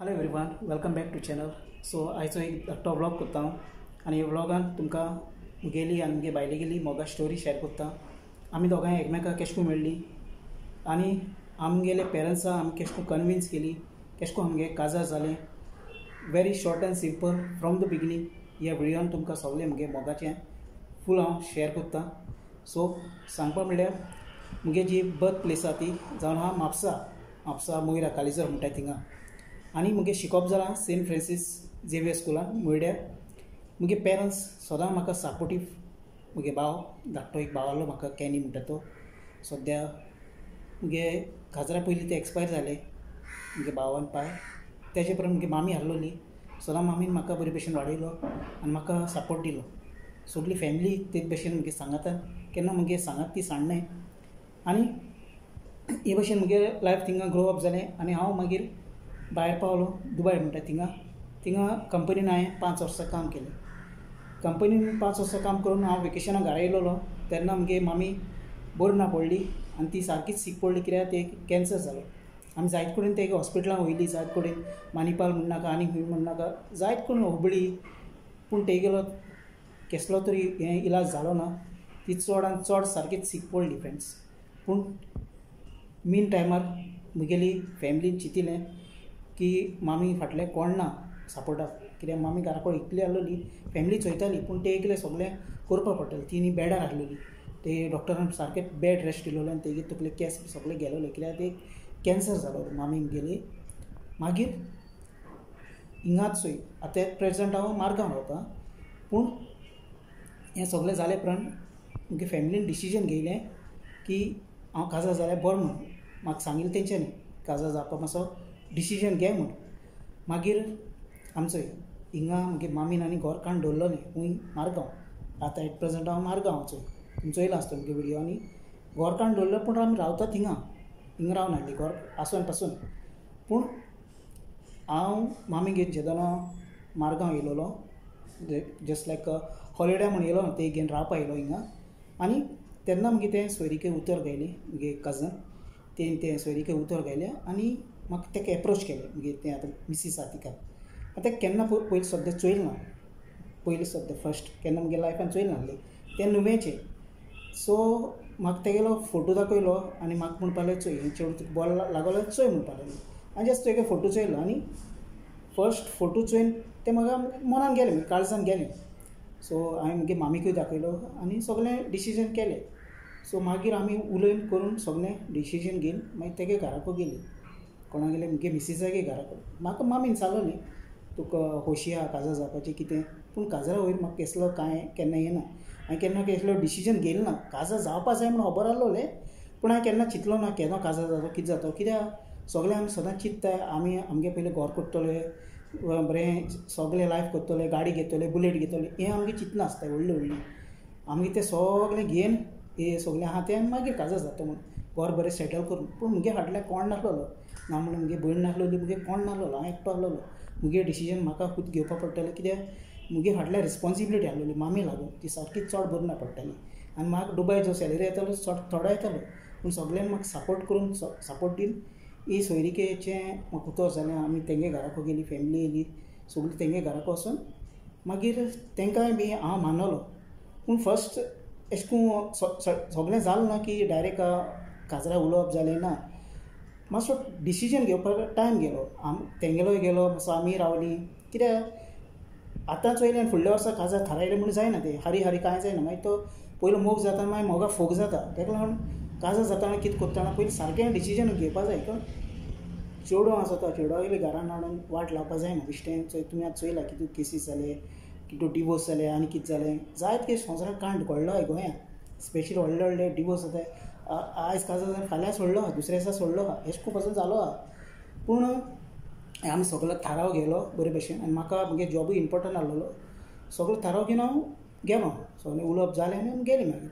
Hello everyone, welcome back to channel. So आयचो एक धाकटो व्लॉग करता आनी ह्या व्लॉगान तुमकां मुगेली आनी मुगे बायले गेली मोगा स्टोरी शेअर करता. आमी दोगांय एकमेकाक कशें करून मेळ्ळी आनी आमगेले पेरंट्सां आमी कशें करून कन्विन्स केली, कशें करून आमगे काजार जालें. Very short end simple from the beginning ह्या व्हिडियोन तुमकां सगळें मुगे मोगाचें फूल हांव शेअर करता. सो सांगपा म्हणल्यार मुगे जी बर्थ प्लेस आसा ती जावन आहा म्हापसा मोयरा कालिजर म्हणटाय थिंगा. आनी मुगे शिकप जालां सेंट फ्रांसीस झेवियर स्कुलान मोयड्यार. मुगे पेरंट्स सदां म्हाका सपोर्टीव. मुगे भाव धाकटो एक भाव आहलो म्हाका, कॅनी म्हणटा तो. सद्या मुगे काजरा पयलीं ते एक्सपायर जाले मुगे भावान पाय. तेजे उपरांत मुगे मामी आहलोली. सदां मामीन म्हाका बरे भशेन वाडयलो आनी म्हाका सपोर्ट दिलो. सगळी फॅमिली तेच भशेन मुगे सांगातान केन्ना मुगे सांगात ती सांडनाय. आनी हे भशेन मुगे लायफ थिंगा ग्रो अप जालें आनी हांव मागीर भायर पावलो दुबय म्हणटा थिंगा कंपनीन हांवें 5 वर्सां काम केलें. कंपनीन 5 वर्सां काम करून हांव वेकेशनाक घरा येयलोलो तेन्ना मुगे मामी बरी ना पडली आनी ती सारकीच सीक पडली. कित्याक ते कॅन्सर जालो. आमी जायत कडेन तेगे हॉस्पिटलांत वयलीं, जायत कडेन मानिपाल म्हण नाका आनी खंय म्हण नाका, जायत कडेन हुबळी, पूण तेगेलो कसलो तरी हें इलाज जालो ना. ती चड आनी चड सारकीच सीक पडली फ्रेंड्स. पूण मेन टायमार मुगेली फॅमिलीन चिंतिलें की मामी फाटलें कोण ना सपोर्टाक. कित्याक मामी घरा कडेन एकली आहलोली, फॅमिली चोयताली पूण ते एकलें सगळें करपा पडटालें. ती न्ही बेडार आहलोली. ते डॉक्टरान सारकें बेड रेस्ट दिलोलें आनी तेगे तकले केंस सगळे गेलोले कित्याक ते कॅन्सर जालो मामी मुगेली. मागीर हिंगाच चोय आतां एट प्रेजंट हांव मारगांव रावतां. पूण हें सगळें जाले उपरांत मुगे फॅमिलीन डिसिजन घेयलें की हांव काजार जाल्यार बरो म्हूण. म्हाका सांगिल्लें तेंच्यांनी काजार जावपा मातसो डिसिजन घे म्हूण. मागीर आमचो हिंगा मुगे मामीन आनी घर काडून दवरलोलें खूंय मारगांव. आतां एट प्रेजंट हांव मारगांव चोय. तुमी चोयलां आसता मुगे व्हिडियोनी. घर काडून दवरलो पूण आमी रावता हिंगा रावन आहलीं घर आसून पासून. पूण हांव मामीगेर जेदोना मारगांव येयलोलो जस्ट लायक हॉलिडे म्हूण येयलो ते घेवन रावपा येयलो हिंगा. आनी तेन्ना मुगे तें सोयरीके उतर घायली मुगे कजन. तें सोयरीके उतर घायलें आनी म्हाका तेका एप्रोच केलें मुगे तें आतां मिसीस आसा तिका. आतां केन्ना पयलीं सद्दां चोयल ना. पयलीं सद्दां फर्स्ट केन्ना मुगे लायफान चोयल नाहलें. तें नुवेंचें. सो म्हाका तेगेलो फोटो दाखयलो आनी म्हाका म्हणपालें चोय हें चेडूं तुका बरो लागलो जाल्यार चोय म्हणपालें. हांवें जस्ट तेगे फोटो चोयलो आनी फर्स्ट फोटो चोयन तें म्हाका मनान गेलें, म्हणजे काळजान गेलें. सो हांवें मुगे मामीकूय दाखयलो आनी सगळें डिसिजन केलें. सो मागीर आमी उलयन करून सगळें डिसिजन घेवन मागीर तेगे घराको गेलीं. कोणा गेलें मुगे मिसिसागे घराको. म्हाका मामीन सांगलोलें तुका खोशी आहा काजार जावपाची कितें. पूण काजरा वयर म्हाका कसलो कांय केन्ना येना. हांवें केन्ना कसलो डिसिजन घेयलो ना. काजार जावपा जाय म्हूण खबर आहलोलें पूण हांवें केन्ना चिंतलो ना केदो काजार जातो कितें जातो. कित्याक सगळें आमी सदांच चिंत्ताय आमी आमगे पयलें घर करतले, बरें सगळें लायफ करतले, गाडी घेतले, बुलेट घेतले, हें आमगे चिंतना आसताय व्हडलीं. आमगे तें सगळें घेवन हें सगळें आहा तें मागीर काजार जाता म्हूण घर बरें सेटल करून. पूण मुगे फाटल्यान कोण नाहलोलो ना. म्हणून मुगे भयण नाहलोली, मुगे कोण नाहलोलो. हांव एकटो आहलोलो. मुगे डिसिजन म्हाका खूद घेवपा पडटालें कित्याक मुगे फाटल्यान रिस्पॉन्सिबिलिटी आहलोली मामी लागून. ती सारकी चड बरी ना पडटाली आनी म्हाका दुबय जो सॅलरी येतालो थोडो येतालो. पूण सगळ्यांनी म्हाका सपोर्ट करून सपोर्ट दीन ही सोयरीकेचें म्हाका उतर जालें. आमी तेंगे घराको गेलीं, फॅमिली येयली, सगळीं तेंगे घराको वचून मागीर तेंकांय बी हांव मानलो. पूण फर्स्ट अशें करून सगळें जालें ना की डायरेक्ट काजरा उलोवप जालें ना. मातसो डिसिजन घेवपाक टायम गेलो. तेंगेलोय गेलो मातसो आमी रावलीं. कित्याक आतां चोयलें आनी फुडल्या वर्सा काजार थारायलें म्हूण जायना. तें हारी कांय जायना. मागीर तो पयलो मोग जाता मागीर मोगा फोग जाता. ताका लागून काजार जाताना कितें करतना पयलीं सारकें डिसिजन घेवपा जाय. चेडूं आसा तो चेडवागेले घरान हाडून वाट लावपा जायना. बेश्टें तुमी आतां चोयलां कितें केसीस जाले, कितें डिवोर्स जाले आनी कितें जालें. जायत कितें संवसारान कांड घडलोय गोंयांत. स्पेशली व्हडले डिवोर्स जाताय. आयज काजार जावन फाल्यां सोडलो आहा, दुसऱ्या दिसा सोडलो आहा, अशें खूब पासून जालो आहा. पूण आमी सगळो थाराव घेयलो बरे भशेन आनी म्हाका मुगे जॉबूय इम्पोर्टंट आहलोलो. सगळो थाराव घेवन हांव गेलो. सगळें उलोवप जालें आनी आमी गेलीं मागीर.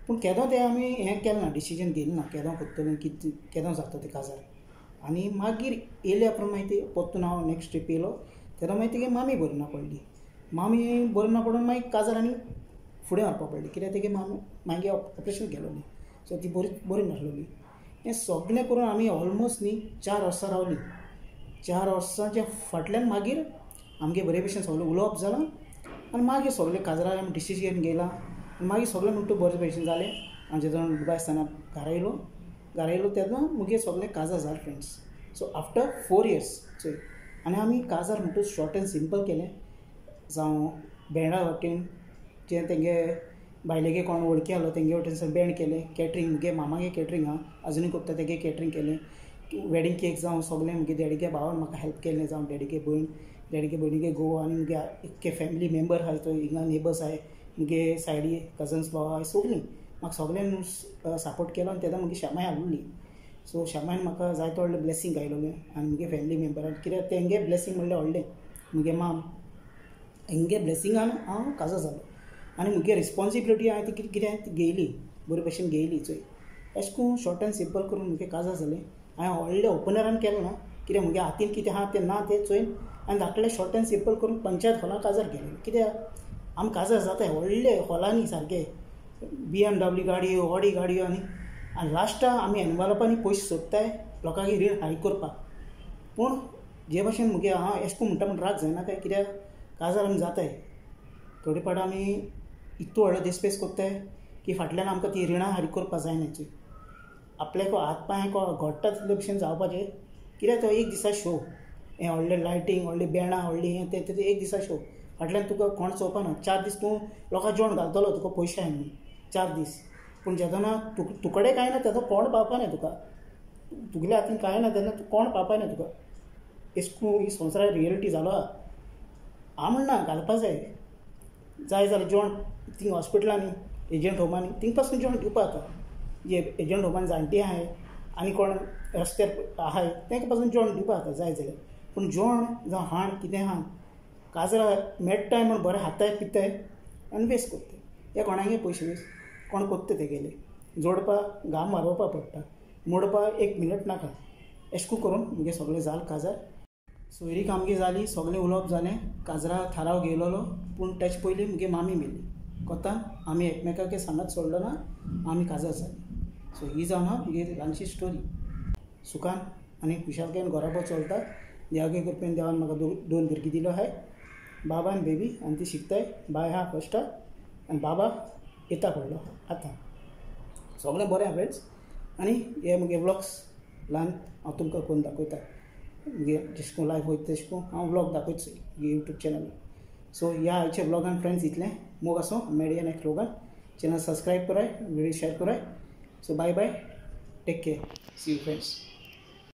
पूण केदो तें आमी हें केलें ना, डिसिजन घेयलें ना केदो करतलें कितें केदो जाता तें काजार. आनी मागीर येयल्या उपरांत मागीर ती परतून हांव नेक्स्ट ट्रीप येयलो तेन्ना मागीर तेगे मामी बरी ना पडली. मामी बरी ना पडून मागीर काजार आनी फुडें व्हरपा पडली. कित्याक तेगे मागे ऑपरेशन केलोली. सो ती बरी नासलोली. हें सगळें करून आमी ऑलमोस्ट न्ही 4 वर्सां रावलीं. 4 वर्सांच्या फाटल्यान मागीर आमगे बरे भशेन सगळें उलोवप जालां आनी मागीर सगळें काजरां आमी डिसिजन घेयलां आनी मागीर सगळें म्हणटा बरे भशेन जालें आनी जेदोन दुबाय आसतना घरा येयलो तेन्ना मुगे सगळें काजार जालें फ्रेंड्स. सो आफ्टर 4 years चोय आनी आमी काजार म्हणटा शॉर्ट एंड सिंपल केलें जावं बँडा वाटेन जे तेंगे बायलेगे कोण वळखी आहलो तेंगे वटेन बँड केलें. कॅटरींग मुगे मामागे कॅटरींग आहा अजुनूय करता तेगे कॅटरींग केलें. वॅडींग केक जावं सगळें मुगे डॅडीगे भावान म्हाका हेल्प केलें जावं डॅडीगे भयणीगे घोव आनी मुगे इतके फॅमिली मेंबर आहाय थंय हिंगा नेबर्स आहाय मुगे सायडी कजन्स भाव आहाय सगळीं म्हाका सगळ्यांनी सपोर्ट केलो आनी तेन्ना मुगे शामाय हाडली. सो शामायन म्हाका जायतो व्हडलें ब्लेसींग गायलोलें आनी मुगे फॅमिली मेंबरान कित्याक तेंगे ब्लेसींग म्हणल्यार व्हडलें. मुगे माम हेंगे ब्लेसिंगान हांव काजार जालो आनी मुगे रिस्पॉन्सिबिलिटी हांवें ती कितें घेयली बरे भशेन घेयली चोय. अशें करून शॉर्ट एंड सिंपल करून मुगे काजार जालें. हांवें व्हडलें ओपनरान केलें ना कित्याक मुगे हातीन कितें आहा तें ना तें चोयन हांवें धाकटें शॉर्ट एंड सिंपल करून पंचायत हॉलान काजार केलें. कित्याक आमी काजार जाताय व्हडले हॉलांनी सारके BMW गाडयो ऑडी गाडयो आनी लास्टाक आमी एनवलपांनी पयशे सोदताय लोकांगे रीण हाय करपाक. पूण जे भशेन मुगे हांव अशें करून म्हणटा म्हूण राग जायना काय कित्याक काजार आमी जाताय थोडे फावट आमी इतलो व्हडलो देस्पेस कोत्ताय की फाटल्यान आमकां ती रिणां हारी करपा जायनाची. आपल्याक हात पांय घोडटा तितले भशेन जावपाचें कित्याक तो एक दिसा शो हें व्हडलें लायटींग व्हडलीं बॅणां व्हडलीं हें तें एक दिसा शो फाटल्यान तुका कोण चोवपाना. 4 दीस तूं लोकां जेवण घालतलो तुका पयशे आनी 4 दीस पूण जेदोना तुकडे कांय ना तेदो कोण पावपाना तुका तुगेल्या हातीन कांय ना तेन्ना तूं कोण पावपाना तुका. अशें करून ही संवसारान रियलिटी जालो आहा. हांव म्हणना घालपा जाय जाल्यार जेवण थिंग हॉस्पिटलांनी एजंट होमांनी थिंग पासून जेवण दिवपा जाता. जे एजंट होमान जाणटी आहाय आनी कोण रस्त्यार आहाय तांकां पासून जेवण दिवपा जाता जाय जाल्यार. पूण जेवण जावं हाण कितें आहा काजरां मेळटाय म्हूण बरें हाताय पिताय आनी वेस्ट कोत्ताय. हे कोणागे पयशे वेस्ट कोण कोत्ता तेगेले जोडपाक घाम मारवपा पडटा मोडपाक 1 मिनट नाका. अशें करून मुगे सगळें जालें काजार. सोयरीक आमगे जाली सगळें उलोवप जालें काजरा थाराव घेयलोलो पूण तेचे पयलीं मुगे मामी मेली कोतान आमी एकमेकांक सांगत सोडलो ना आमी काजार जाली. सो ही जावन आहा मुगे ल्हानशी स्टोरी. सुखान आनी खुशालकायेन घराबो चलता देवागे कृपेन देवान म्हाका 2 भुरगीं दिलो आहाय बाबा आनी बेबी आनी ती शिकताय. बाय आहा फस्टाक आनी बाबा येता पडलो आतां. सगळें बरें आहा फ्रेंड्स. आनी हे मुगे व्लॉग्स ल्हान हांव तुमकां करून दाखयता मुगे जशें करून लायफ वयता तशें करून हांव व्लॉग दाखयता मुगे यूट्यूब चॅनल. सो ह्या आयच्या व्लॉगान फ्रेंड्स इतलें मोग आसूं मेळया नेक्स्ट व्लॉगान. चॅनल सबस्क्रायब कराय व्हिडिओ शेअर कराय. So bye bye take care see you friends.